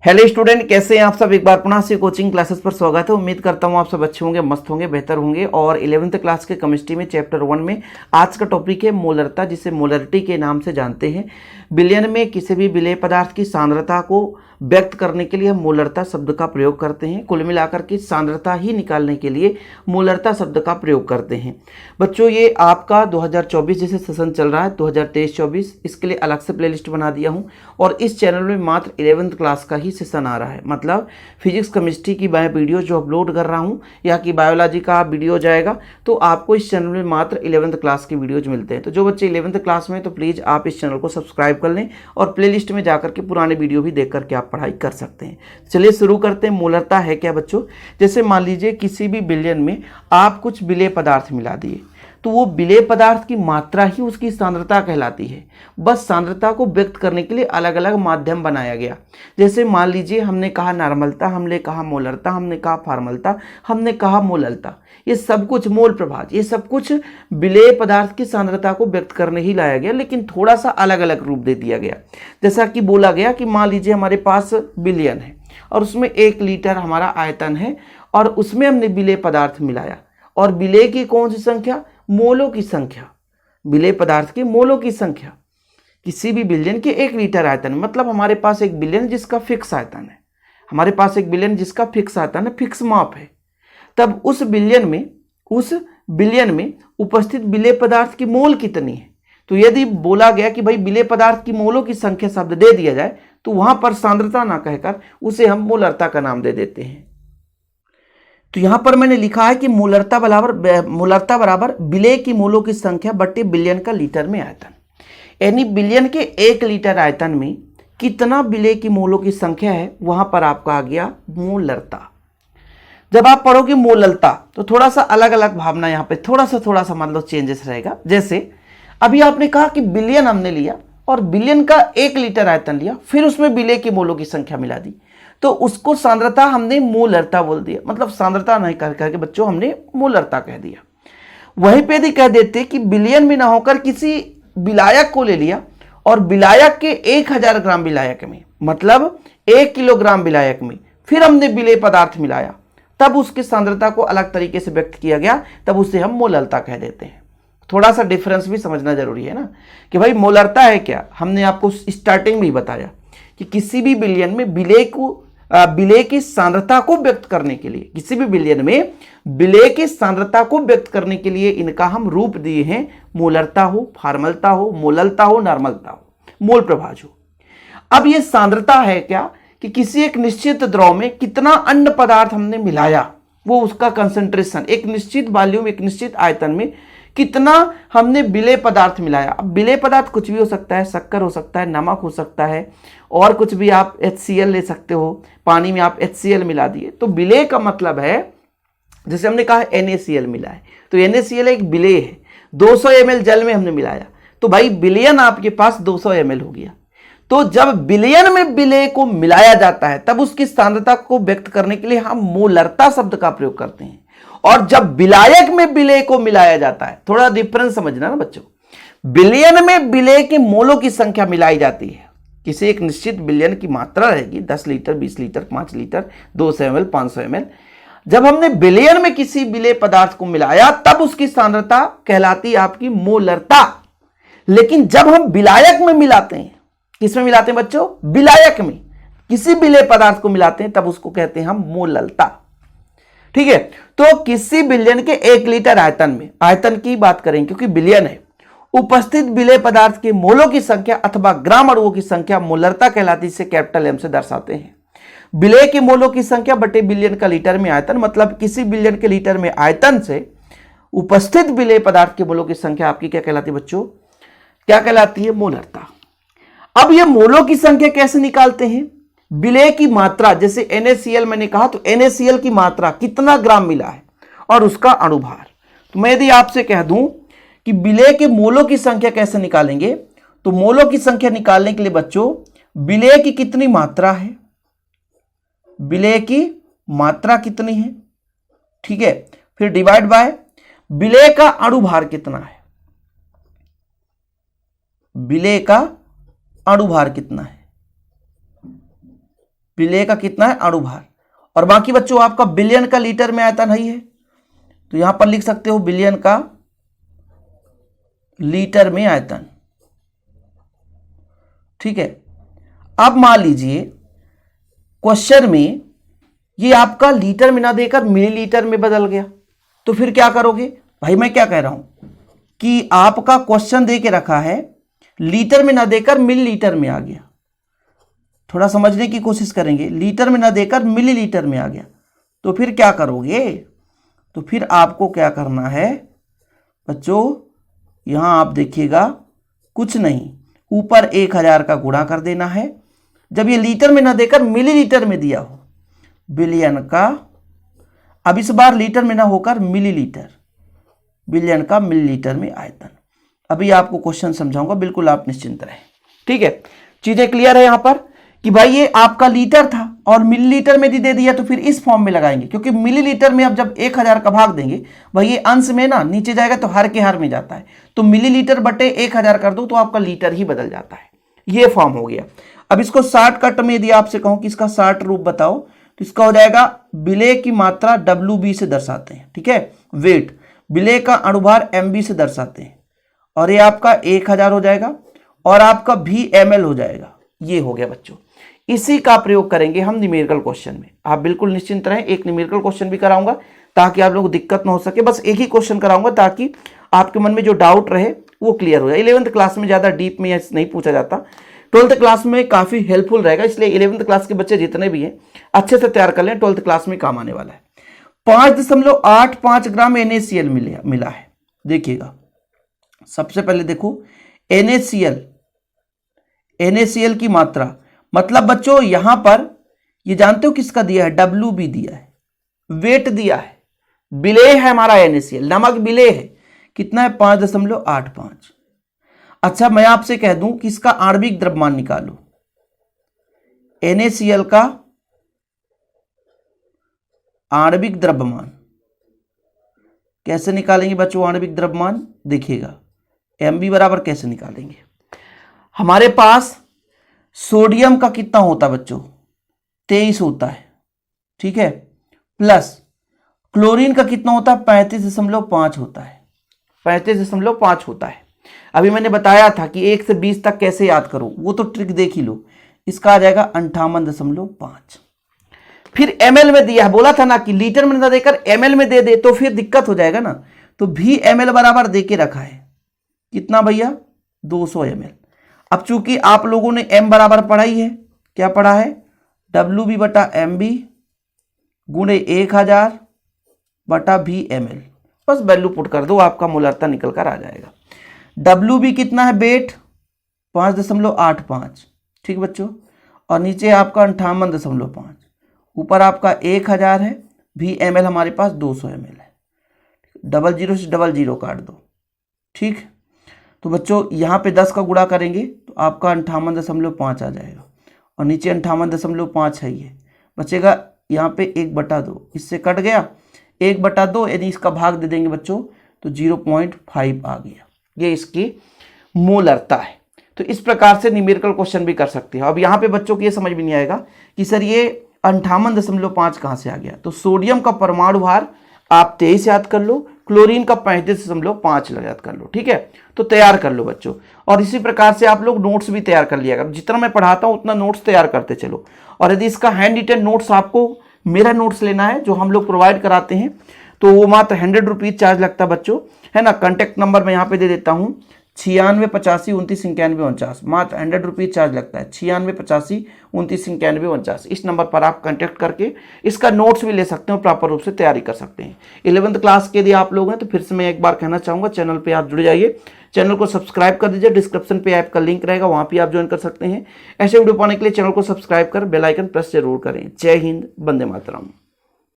Hello student, कैसे हैं आप सब। एक बार पुनः से कोचिंग क्लासेस पर स्वागत है। उम्मीद करता हूं आप सब अच्छे होंगे, मस्त होंगे, बेहतर होंगे। और 11th क्लास के केमिस्ट्री में चैप्टर 1 में आज का टॉपिक है मोलरता, जिसे मोलरिटी के नाम से जानते हैं। विलयन में किसी भी विलेय पदार्थ की सांद्रता को व्यक्त करने के लिए हम मोलरता शब्द का प्रयोग करते हैं। कुल मिलाकर के सांद्रता ही निकालने के लिए मोलरता शब्द का प्रयोग करते हैं। बच्चों, ये आपका 2024 जैसे सेशन चल रहा है, 2023-24, इसके लिए अलग से प्लेलिस्ट बना दिया हूँ। और इस चैनल में मात्र 11th क्लास का ही सेशन आ रहा है, मतलब फिजिक्स केमिस्ट्री की मैं वीडियो जो अपलोड कर रहा हूँ या कि बायोलॉजी का वीडियो जाएगा, तो आपको इस चैनल में मात्र 11th क्लास के वीडियोज मिलते हैं। तो जो बच्चे 11th क्लास में, तो प्लीज़ आप इस चैनल को सब्सक्राइब कर लें और प्लेलिस्ट में जाकर के पुराने वीडियो भी देख करके आप पढ़ाई कर सकते हैं। चलिए शुरू करते हैं। मोलरता है क्या बच्चों? जैसे मान लीजिए किसी भी विलयन में आप कुछ विलेय पदार्थ मिला दिए, तो वो विलेय पदार्थ की मात्रा ही उसकी सांद्रता कहलाती है। बस सांद्रता को व्यक्त करने के लिए अलग अलग माध्यम बनाया गया। जैसे मान लीजिए हमने कहा नॉर्मलता, हमने कहा मोलरता, हमने कहा फॉर्मलता, हमने कहा मोललता। ये सब कुछ मोल प्रभाज, ये सब कुछ विलेय पदार्थ की सांद्रता को व्यक्त करने ही लाया गया, लेकिन थोड़ा सा अलग अलग रूप दे दिया गया। जैसा कि बोला गया कि मान लीजिए हमारे पास विलयन है और उसमें 1 लीटर हमारा आयतन है और उसमें हमने विलेय पदार्थ मिलाया। और विलेय की कौन सी संख्या? मोलों की संख्या। विलेय पदार्थ के मोलों की संख्या किसी भी विलयन के 1 लीटर आयतन, मतलब हमारे पास एक विलयन जिसका फिक्स आयतन है, हमारे पास एक विलयन जिसका फिक्स आयतन है, फिक्स माप है, तब उस विलयन में उपस्थित विलेय पदार्थ की मोल कितनी है। तो यदि बोला गया कि भाई विलेय पदार्थ की मोलों की संख्या शब्द दे दिया जाए, तो वहां पर सांद्रता ना कहकर उसे हम मोलरता का नाम दे देते हैं। तो यहां पर मैंने लिखा है कि मोलरता बराबर विलेय की मोलों की संख्या बट्टे विलयन का लीटर में आयतन। यानी विलयन के 1 लीटर आयतन में कितना विलेय की मोलों की संख्या है, वहां पर आपका आ गया मोलरता। जब आप पढ़ोगे मोललता, तो थोड़ा सा अलग अलग भावना यहां पे थोड़ा सा मतलब चेंजेस रहेगा। जैसे अभी आपने कहा कि विलयन हमने लिया और विलयन का 1 लीटर आयतन लिया, फिर उसमें विलेय की मोलों की संख्या मिला दी, तो उसको सांद्रता हमने मोलरता बोल दिया। मतलब सांद्रता नहीं कह करके बच्चों हमने मोलरता कह दिया। वहीं पे यदि कह देते कि विलयन में ना होकर किसी विलायक को ले लिया और विलायक के 1000 ग्राम विलायक में, मतलब 1 किलोग्राम विलायक में फिर हमने विलेय पदार्थ मिलाया, तब उसकी सांद्रता को अलग तरीके से व्यक्त किया गया, तब उसे हम मोललता कह देते हैं। थोड़ा सा डिफरेंस भी समझना जरूरी है ना, कि भाई मोलरता है क्या। हमने आपको स्टार्टिंग में ही बताया कि किसी भी विलयन में विलेय की सांद्रता को व्यक्त करने के लिए, किसी भी विलयन में विलेय की सांद्रता को व्यक्त करने के लिए इनका हम रूप दिए हैं। मोलरता हो, फॉर्मलता हो, मोललता हो, नॉर्मलता हो, मोल प्रभाज हो। अब ये सांद्रता है क्या कि किसी एक निश्चित द्रव में कितना अन्य पदार्थ हमने मिलाया, वो उसका कंसंट्रेशन, एक निश्चित वॉल्यूम, एक निश्चित आयतन में कितना हमने विलेय पदार्थ मिलाया। अब विलेय पदार्थ कुछ भी हो सकता है, शक्कर हो सकता है, नमक हो सकता है, और कुछ भी आप HCl ले सकते हो। पानी में आप HCl मिला दिए, तो विलेय का मतलब है, जैसे हमने कहा NaCl मिला है, तो NaCl एक विलेय है। 200 ml जल में हमने मिलाया, तो भाई विलयन आपके पास 200 ml हो गया। तो जब विलयन में विलेय को मिलाया जाता है, तब उसकी सांद्रता को व्यक्त करने के लिए हम मोलरता शब्द का प्रयोग करते हैं। और जब विलायक में विलेय को मिलाया जाता है, थोड़ा डिफरेंस समझना ना बच्चों, विलयन में विलेय के मोलों की संख्या मिलाई जाती है। किसी एक निश्चित विलयन की मात्रा रहेगी, 10 litre, 20 litre, 5 litre, 200 ml, 500 ml। जब हमने विलयन में किसी विलेय पदार्थ को मिलाया, तब उसकी सांद्रता कहलाती है आपकी मोलरता। लेकिन जब हम विलायक में मिलाते हैं, किसमें मिलाते हैं बच्चों? विलायक में किसी विलेय पदार्थ को मिलाते हैं, तब उसको कहते हैं हम मोललता। ठीक है, तो किसी विलयन के 1 लीटर आयतन में, आयतन की बात करें क्योंकि विलयन है, उपस्थित विलेय पदार्थ के मोलों की संख्या अथवा ग्राम अणुओं की संख्या मोलरता कहलाती, से कैपिटल M से दर्शाते हैं। विलेय के मोलों की संख्या बटे विलयन का लीटर में आयतन, मतलब किसी विलयन के लीटर में आयतन से उपस्थित विलेय पदार्थ के मोलों की संख्या आपकी क्या कहलाती है बच्चों? क्या कहलाती है? मोलरता। अब ये मोलों की संख्या कैसे निकालते हैं? विलेय की मात्रा, जैसे NaCl मैंने कहा, तो NaCl की मात्रा कितना ग्राम मिला है और उसका अणुभार। तो मैं यदि आपसे कह दूं कि विलेय के मोलों की संख्या कैसे निकालेंगे, तो मोलों की संख्या निकालने के लिए बच्चों विलेय की कितनी मात्रा है, विलेय की मात्रा कितनी है, ठीक है, फिर डिवाइड बाय विलेय का अणुभार कितना है, विलेय का अणुभार कितना है, विलेय का कितना है अणुभार। और बाकी बच्चों आपका बिलियन का लीटर में आयतन है, तो यहां पर लिख सकते हो बिलियन का लीटर में आयतन। ठीक है, अब मान लीजिए क्वेश्चन में ये आपका लीटर में ना देकर मिलीलीटर में बदल गया, तो फिर क्या करोगे भाई? मैं क्या कह रहा हूं कि आपका क्वेश्चन दे के रखा है लीटर में ना देकर मिलीलीटर में आ गया। थोड़ा समझने की कोशिश करेंगे, लीटर में ना देकर मिलीलीटर में आ गया, तो फिर क्या करोगे? तो फिर आपको क्या करना है बच्चों, यहां आप देखिएगा कुछ नहीं, ऊपर 1000 का गुणा कर देना है। जब ये लीटर में ना देकर मिलीलीटर में दिया हो, बिलियन का, अब इस बार लीटर में ना होकर मिलीलीटर, बिलियन का मिलीलीटर में आयतन। अभी आपको क्वेश्चन समझाऊंगा, बिल्कुल आप निश्चिंत रहें। ठीक है, चीजें क्लियर है यहां पर कि भाई ये आपका लीटर था और मिलीलीटर में दे दिया, तो फिर इस फॉर्म में लगाएंगे, क्योंकि मिलीलीटर में अब जब 1000 का भाग देंगे भाई ये अंश में ना नीचे जाएगा तो हर के हर में जाता है, तो मिलीलीटर बटे 1000 कर दो तो आपका लीटर ही बदल जाता है। ये फॉर्म हो गया। अब इसको शॉर्टकट में यदि आपसे कहूं कि इसका शॉर्ट रूप बताओ, तो इसका हो जाएगा विलेय की मात्रा WB से दर्शाते हैं। ठीक है, वेट, विलेय का अणुभार MB से दर्शाते हैं, और ये आपका 1000 हो जाएगा और आपका VmL हो जाएगा। ये हो गया बच्चों। इसी का प्रयोग करेंगे हम न्यूमेरिकल क्वेश्चन में। आप बिल्कुल निश्चिंत रहें, एक न्यूमेरिकल क्वेश्चन भी कराऊंगा ताकि आप लोगों को दिक्कत ना हो सके। बस एक ही क्वेश्चन कराऊंगा ताकि आपके मन में जो डाउट रहे वो क्लियर हो जाए। 11th क्लास में ज्यादा डीप में नहीं पूछा जाता, 12th क्लास में काफी हेल्पफुल रहेगा, इसलिए 11th क्लास के बच्चे जितने भी हैं अच्छे से तैयार कर लें, 12th क्लास में काम आने वाला है। 5.85 ग्राम NaCl मिला है। देखिएगा, सबसे पहले देखो NaCl की मात्रा, मतलब बच्चों यहां पर ये जानते हो किसका दिया है? WB दिया है, वेट दिया है, विलेय है हमारा NaCl, नमक विलेय है, कितना है? 5.85। अच्छा, मैं आपसे कह दूं कि इसका आणविक द्रव्यमान निकालो, NaCl का आणविक द्रव्यमान कैसे निकालेंगे बच्चों? आणविक द्रव्यमान देखिएगा, MB बराबर कैसे निकालेंगे? हमारे पास सोडियम का कितना होता है बच्चों? 23 होता है। ठीक है, प्लस क्लोरीन का कितना होता है? 35.5 होता है। 35.5 होता है। अभी मैंने बताया था कि 1 से 20 तक कैसे याद करो, वो तो ट्रिक देख ही लो। इसका आ जाएगा 58.5। फिर ml में दिया है, बोला था ना कि लीटर में ना देकर ml में दे दे तो फिर दिक्कत हो जाएगा ना, तो VmL बराबर दे के रखा है, कितना भैया? 200 ml। अब चूंकि आप लोगों ने m बराबर पढ़ा ही है, क्या पढ़ा है? WB बटा MB गुणे 1000 बटा VmL, बस वैल्यू पुट कर दो, आपका मोलरता निकल कर आ जाएगा। WB कितना है? वेट 5.85। ठीक बच्चों, और नीचे आपका 58.5, ऊपर आपका 1000 है, VmL हमारे पास 200 ml है, 00 से 00 काट दो। ठीक, तो बच्चों यहाँ पे 10 का गुणा करेंगे तो आपका 58.5 आ जाएगा, और नीचे 58.5 है, ये बचेगा यहाँ पे 1/2, इससे कट गया 1/2, यदि इसका भाग दे देंगे बच्चों तो 0.5 आ गया। ये इसकी मोलरता है। तो इस प्रकार से न्यूमेरिकल क्वेश्चन भी कर सकते हैं। अब यहाँ पे बच्चों को ये समझ भी नहीं आएगा कि सर ये 58.5 कहाँ से आ गया, तो सोडियम का परमाणु भार आप 23 याद कर लो, क्लोरीन का 35.5 याद कर लो। ठीक है, तो तैयार कर लो बच्चों। और इसी प्रकार से आप लोग नोट्स भी तैयार कर लिया करो, जितना मैं पढ़ाता हूँ उतना नोट्स तैयार करते चलो। और यदि इसका हैंड रिटन नोट्स आपको मेरा नोट्स लेना है जो हम लोग प्रोवाइड कराते हैं, तो वो मात्र 100 रुपीज चार्ज लगता है बच्चों, है ना। कॉन्टैक्ट नंबर मैं यहाँ पे दे देता हूँ, 9685299149, मात्र 100 रुपीज चार्ज लगता है, 9685299149। इस नंबर पर आप कांटेक्ट करके इसका नोट्स भी ले सकते हो, प्रॉपर रूप से तैयारी कर सकते हैं। 11th क्लास के यदि आप लोग हैं तो फिर से मैं एक बार कहना चाहूँगा, चैनल पे आप जुड़ जाइए, चैनल को सब्सक्राइब कर दीजिए, डिस्क्रिप्शन पे ऐप का लिंक रहेगा, वहाँ पे आप ज्वाइन कर सकते हैं। ऐसे वीडियो पाने के लिए चैनल को सब्सक्राइब कर बेल आइकन प्रेस जरूर करें। जय हिंद, वंदे मातरम।